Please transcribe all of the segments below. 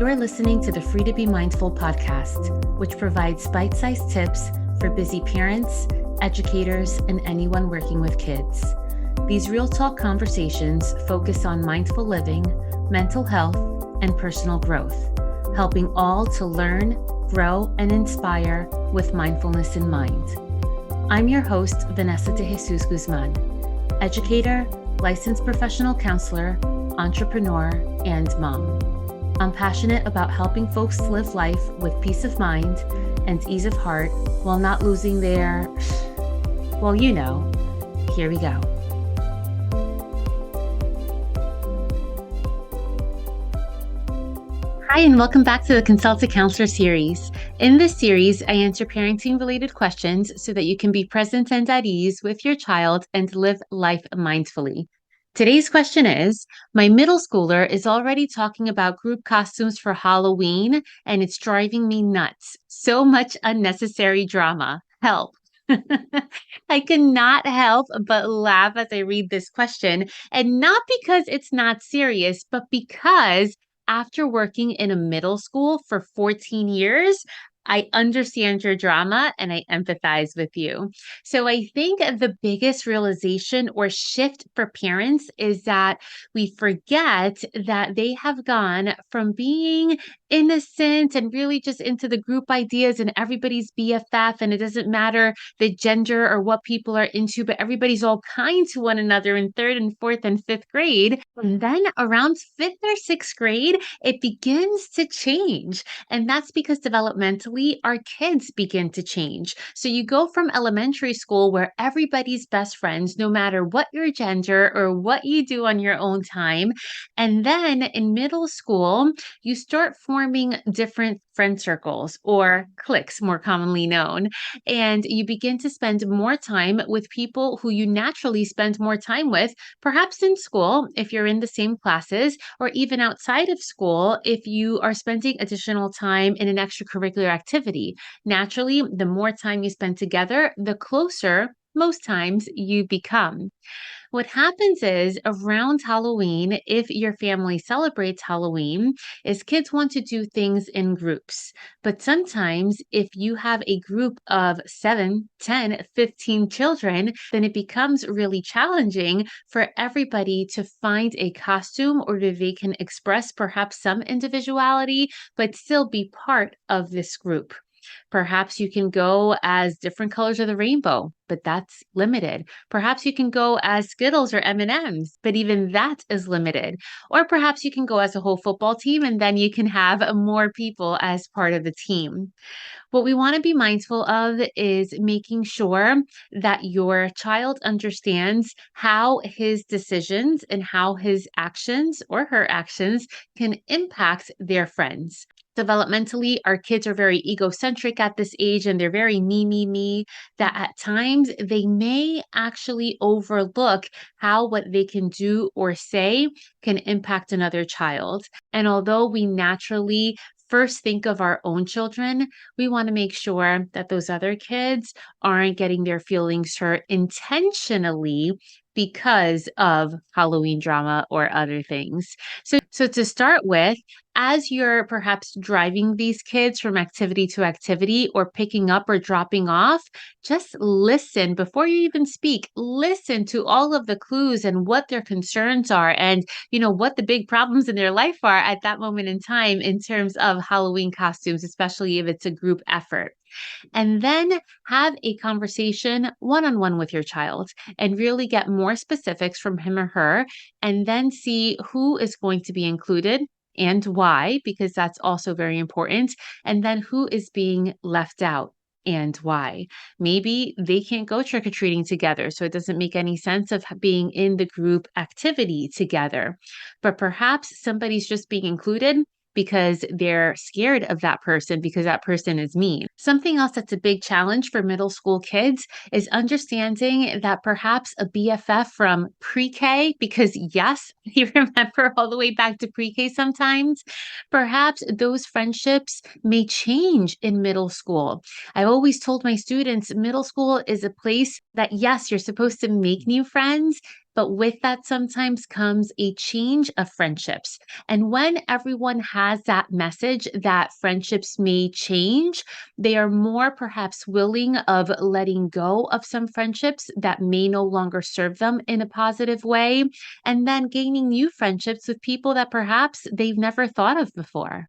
You're listening to the Free to Be Mindful podcast, which provides bite-sized tips for busy parents, educators, and anyone working with kids. These real talk conversations focus on mindful living, mental health, and personal growth, helping all to learn, grow, and inspire with mindfulness in mind. I'm your host, Vanessa de Jesus Guzman, educator, licensed professional counselor, entrepreneur, and mom. I'm passionate about helping folks live life with peace of mind and ease of heart while not losing their, well, you know, here we go. Hi, and welcome back to the Consult a Counselor series. In this series, I answer parenting-related questions so that you can be present and at ease with your child and live life mindfully. Today's question is, my middle schooler is already talking about group costumes for Halloween, and it's driving me nuts. So much unnecessary drama. Help. I cannot help but laugh as I read this question, and not because it's not serious, but because after working in a middle school for 14 years, I understand your drama and I empathize with you. So I think the biggest realization or shift for parents is that we forget that they have gone from being innocent and really just into the group ideas and everybody's BFF, and it doesn't matter the gender or what people are into, but everybody's all kind to one another in third and fourth and fifth grade. And then around fifth or sixth grade, it begins to change. And that's because developmentally, our kids begin to change. So you go from elementary school where everybody's best friends, no matter what your gender or what you do on your own time. And then in middle school, you start forming different friend circles or cliques, more commonly known. And you begin to spend more time with people who you naturally spend more time with, perhaps in school, if you're in the same classes, or even outside of school, if you are spending additional time in an extracurricular activity. Naturally, the more time you spend together, the closer most times you become. What happens is around Halloween, if your family celebrates Halloween, is kids want to do things in groups. But sometimes if you have a group of 7, 10, 15 children, then it becomes really challenging for everybody to find a costume or that they can express perhaps some individuality, but still be part of this group. Perhaps you can go as different colors of the rainbow, but that's limited. Perhaps you can go as Skittles or M&Ms, but even that is limited. Or perhaps you can go as a whole football team, and then you can have more people as part of the team. What we want to be mindful of is making sure that your child understands how his decisions and how his actions or her actions can impact their friends. Developmentally, our kids are very egocentric at this age and they're very me, that at times they may actually overlook how what they can do or say can impact another child. And although we naturally first think of our own children, we want to make sure that those other kids aren't getting their feelings hurt intentionally because of Halloween drama or other things. So to start with, as you're perhaps driving these kids from activity to activity or picking up or dropping off, just listen before you even speak. Listen to all of the clues and what their concerns are and, what the big problems in their life are at that moment in time in terms of Halloween costumes, especially if it's a group effort. And then have a conversation one-on-one with your child and really get more specifics from him or her, and then see who is going to be included and why, because that's also very important, and then who is being left out and why. Maybe they can't go trick-or-treating together, so it doesn't make any sense of being in the group activity together. But perhaps somebody's just being included because they're scared of that person because that person is mean. Something else that's a big challenge for middle school kids is understanding that perhaps a BFF from pre-K, because yes, you remember all the way back to pre-K sometimes, perhaps those friendships may change in middle school. I've always told my students middle school is a place that, yes, you're supposed to make new friends, But with that sometimes comes a change of friendships. And when everyone has that message that friendships may change, they are more perhaps willing of letting go of some friendships that may no longer serve them in a positive way, and then gaining new friendships with people that perhaps they've never thought of before.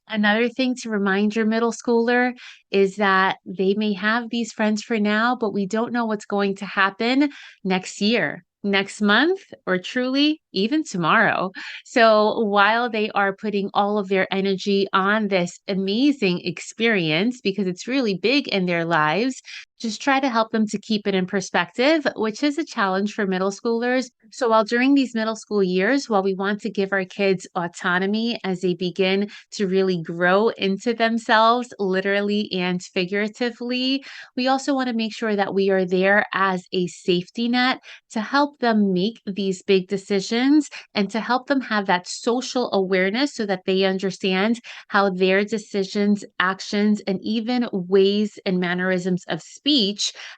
Another thing to remind your middle schooler is that they may have these friends for now, but we don't know what's going to happen next year, next month, or truly even tomorrow. So while they are putting all of their energy on this amazing experience, because it's really big in their lives, just try to help them to keep it in perspective, which is a challenge for middle schoolers. So while during these middle school years, while we want to give our kids autonomy as they begin to really grow into themselves, literally and figuratively, we also want to make sure that we are there as a safety net to help them make these big decisions and to help them have that social awareness so that they understand how their decisions, actions, and even ways and mannerisms of speech,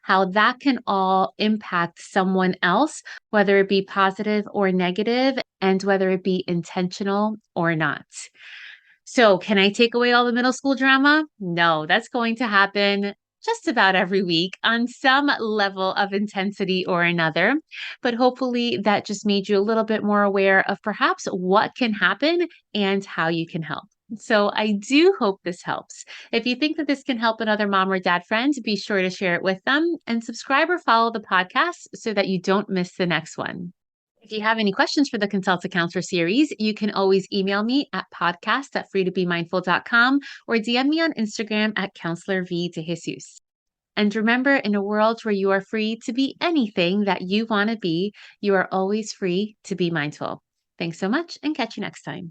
how that can all impact someone else, whether it be positive or negative, and whether it be intentional or not. So, can I take away all the middle school drama? No, that's going to happen just about every week on some level of intensity or another. But hopefully, that just made you a little bit more aware of perhaps what can happen and how you can help. So, I do hope this helps. If you think that this can help another mom or dad friend, be sure to share it with them and subscribe or follow the podcast so that you don't miss the next one. If you have any questions for the Consult a Counselor series, you can always email me at podcast@freetobemindful.com or DM me on Instagram at Counselor V de Jesus. And remember, in a world where you are free to be anything that you want to be, you are always free to be mindful. Thanks so much and catch you next time.